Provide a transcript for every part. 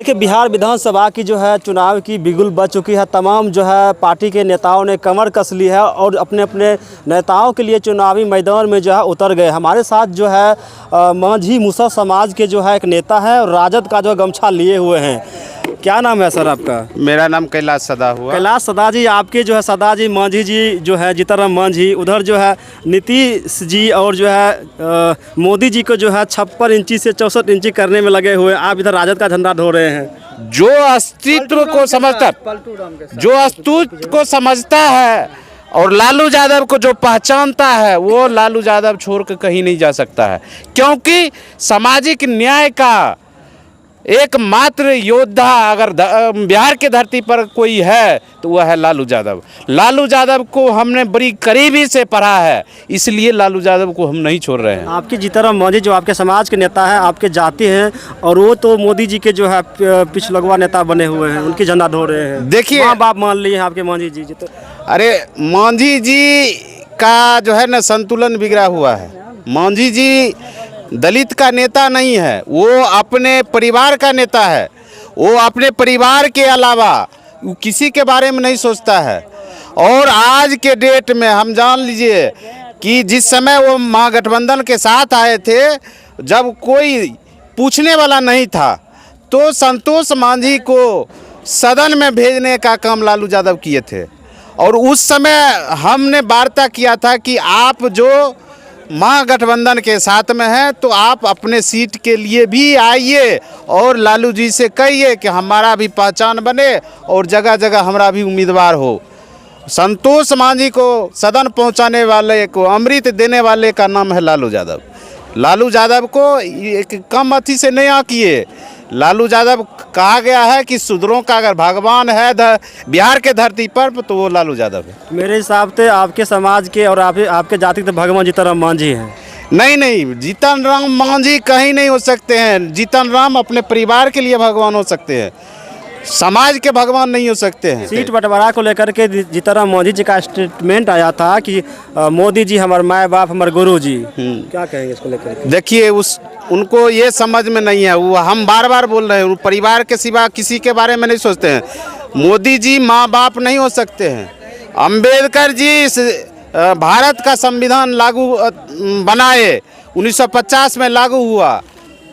कि बिहार विधानसभा की जो है चुनाव की बिगुल बज चुकी है। तमाम जो है पार्टी के नेताओं ने कमर कस ली है और अपने अपने नेताओं के लिए चुनावी मैदान में जो है उतर गए। हमारे साथ जो है मांझी मुसहर समाज के जो है एक नेता है और राजद का जो गमछा लिए हुए हैं। क्या नाम है सर आपका? मेरा नाम कैलाश सदा हुआ। कैलाश सदा जी, आपके जो है सदा जी मांझी जी जो है जीतनराम मांझी, उधर जो है नीतीश जी और जो है मोदी जी को जो है 56 इंची से 64 इंची करने में लगे हुए। आप इधर राजद का झंडा ढो रहे हैं। जो अस्तित्व को समझता है और लालू यादव को जो पहचानता है वो लालू यादव छोड़ के कहीं नहीं जा सकता है, क्योंकि सामाजिक न्याय का एकमात्र योद्धा अगर बिहार की धरती पर कोई है तो वह है लालू यादव। लालू यादव को हमने बड़ी करीबी से पढ़ा है, इसलिए लालू यादव को हम नहीं छोड़ रहे हैं। आपके जीतनराम मांझी जो आपके समाज के नेता हैं, आपके जाति हैं, और वो तो मोदी जी के जो है पिछलगवा नेता बने हुए हैं, उनकी झंडा ढो रहे हैं। देखिए, माँ बाप मान लिए हैं आपके मांझी जी। तो अरे मांझी जी का जो है ना संतुलन बिगड़ा हुआ है। मांझी जी दलित का नेता नहीं है, वो अपने परिवार का नेता है। वो अपने परिवार के अलावा किसी के बारे में नहीं सोचता है। और आज के डेट में हम जान लीजिए कि जिस समय वो महागठबंधन के साथ आए थे, जब कोई पूछने वाला नहीं था, तो संतोष मांझी को सदन में भेजने का काम लालू यादव किए थे। और उस समय हमने वार्ता किया था कि आप जो महागठबंधन के साथ में हैं तो आप अपने सीट के लिए भी आइए और लालू जी से कहिए कि हमारा भी पहचान बने और जगह जगह हमारा भी उम्मीदवार हो। संतोष मांझी को सदन पहुंचाने वाले को, अमृत देने वाले का नाम है लालू यादव। लालू यादव को एक कम अथी से नहीं आकिए। लालू यादव कहा गया है कि शूद्रों का अगर भगवान है बिहार के धरती पर तो वो लालू यादव है। मेरे हिसाब से आपके समाज के और आपके जाति के भगवान जीतनराम मांझी हैं। नहीं, जीतनराम मांझी कहीं नहीं हो सकते हैं। जीतनराम अपने परिवार के लिए भगवान हो सकते हैं, समाज के भगवान नहीं हो सकते हैं। सीट बंटवारा को लेकर के जीतनराम मांझी जी का स्टेटमेंट आया था कि मोदी जी हमारे माए बाप, हमारे गुरु जी। क्या कहेंगे इसको लेकर? देखिए, उनको ये समझ में नहीं है। वो हम बार बार बोल रहे हैं, वो परिवार के सिवा किसी के बारे में नहीं सोचते हैं। मोदी जी माँ बाप नहीं हो सकते हैं। अंबेडकर जी भारत का संविधान लागू बनाए, 1950 में लागू हुआ,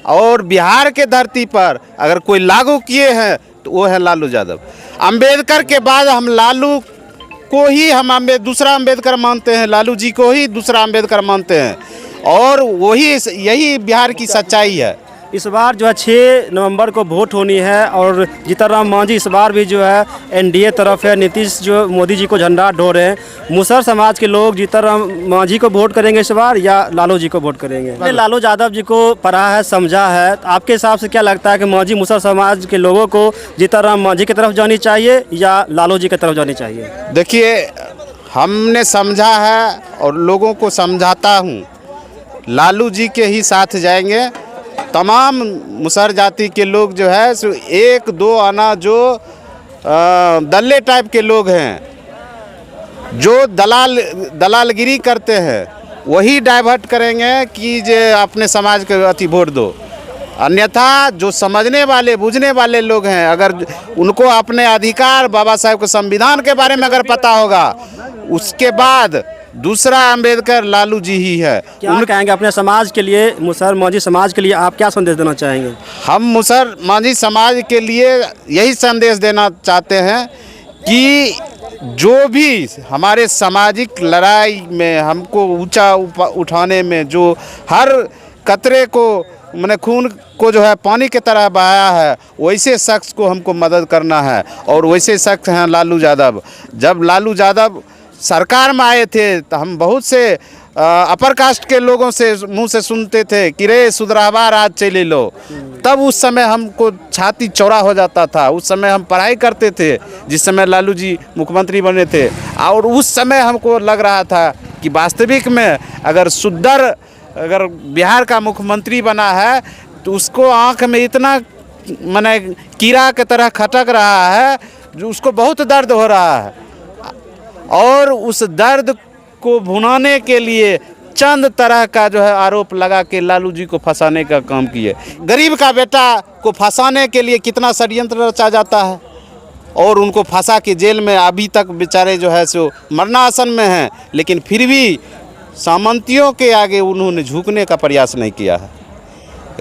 और बिहार के धरती पर अगर कोई लागू किए हैं तो वो है लालू यादव। अंबेडकर के बाद हम लालू को ही दूसरा अंबेडकर मानते हैं, लालू जी को ही दूसरा अंबेडकर मानते हैं, और यही बिहार की सच्चाई है। इस बार जो है 6 नवंबर को वोट होनी है और जीतनराम मांझी इस बार भी जो है एनडीए तरफ है। नीतीश जो मोदी जी को झंडा ढो रहे हैं। मुसहर समाज के लोग जीतनराम मांझी को वोट करेंगे इस बार या लालू जी को वोट करेंगे? लालू यादव जी को पढ़ा है, समझा है, तो आपके हिसाब से क्या लगता है कि मांझी मुसहर समाज के लोगों को जीतनराम मांझी की तरफ जानी चाहिए या लालू जी की तरफ जानी चाहिए? देखिए, हमने समझा है और लोगों को समझाता हूँ, लालू जी के ही साथ जाएंगे। तमाम मुसहर जाति के लोग जो है 1-2 आना जो दल्ले टाइप के लोग हैं, जो दलालगिरी करते हैं, वही डाइवर्ट करेंगे कि जे अपने समाज के अति वोट दो। अन्यथा जो समझने वाले बूझने वाले लोग हैं, अगर उनको अपने अधिकार, बाबा साहब के संविधान के बारे में अगर पता होगा, उसके बाद दूसरा अंबेडकर लालू जी ही है। क्या कहेंगे अपने समाज के लिए, मुसहर मांझी समाज के लिए आप क्या संदेश देना चाहेंगे? हम मुसहर मांझी समाज के लिए यही संदेश देना चाहते हैं कि जो भी हमारे सामाजिक लड़ाई में हमको ऊंचा उठाने में जो हर कतरे को, मैंने खून को जो है पानी की तरह बहाया है, वैसे शख्स को हमको मदद करना है। और वैसे शख्स हैं लालू यादव। जब लालू यादव सरकार में आए थे तो हम बहुत से अपर कास्ट के लोगों से मुंह से सुनते थे कि रे सुधरावा राज चले लो। तब उस समय हमको छाती चौड़ा हो जाता था। उस समय हम पढ़ाई करते थे जिस समय लालू जी मुख्यमंत्री बने थे, और उस समय हमको लग रहा था कि वास्तविक में अगर बिहार का मुख्यमंत्री बना है तो उसको आँख में इतना माने कीड़ा की तरह खटक रहा है, जो उसको बहुत दर्द हो रहा है। और उस दर्द को भुनाने के लिए चंद तरह का जो है आरोप लगा के लालू जी को फंसाने का काम किए। गरीब का बेटा को फंसाने के लिए कितना षड्यंत्र रचा जाता है और उनको फंसा के जेल में अभी तक बेचारे जो है सो मरणासन में हैं, लेकिन फिर भी सामंतियों के आगे उन्होंने झुकने का प्रयास नहीं किया है।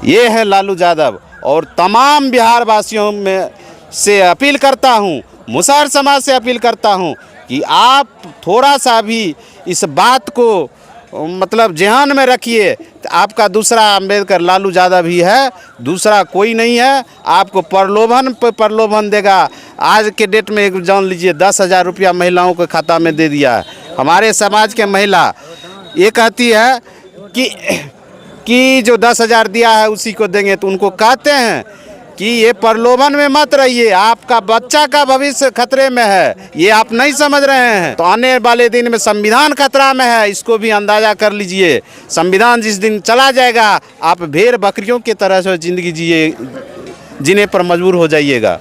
ये है लालू यादव। और तमाम बिहार वासियों में से अपील करता हूँ, मुसहर समाज से अपील करता हूँ कि आप थोड़ा सा भी इस बात को मतलब ध्यान में रखिए। आपका दूसरा अम्बेडकर लालू यादव ही है, दूसरा कोई नहीं है। आपको प्रलोभन पे प्रलोभन देगा। आज के डेट में एक जान लीजिए 10,000 रुपया महिलाओं के खाता में दे दिया है। हमारे समाज के महिला ये कहती है कि जो 10,000 दिया है उसी को देंगे, तो उनको कहते हैं कि ये प्रलोभन में मत रहिए, आपका बच्चा का भविष्य खतरे में है, ये आप नहीं समझ रहे हैं। तो आने वाले दिन में संविधान खतरा में है, इसको भी अंदाजा कर लीजिए। संविधान जिस दिन चला जाएगा आप भेड़ बकरियों की तरह से जिंदगी जीने पर मजबूर हो जाइएगा।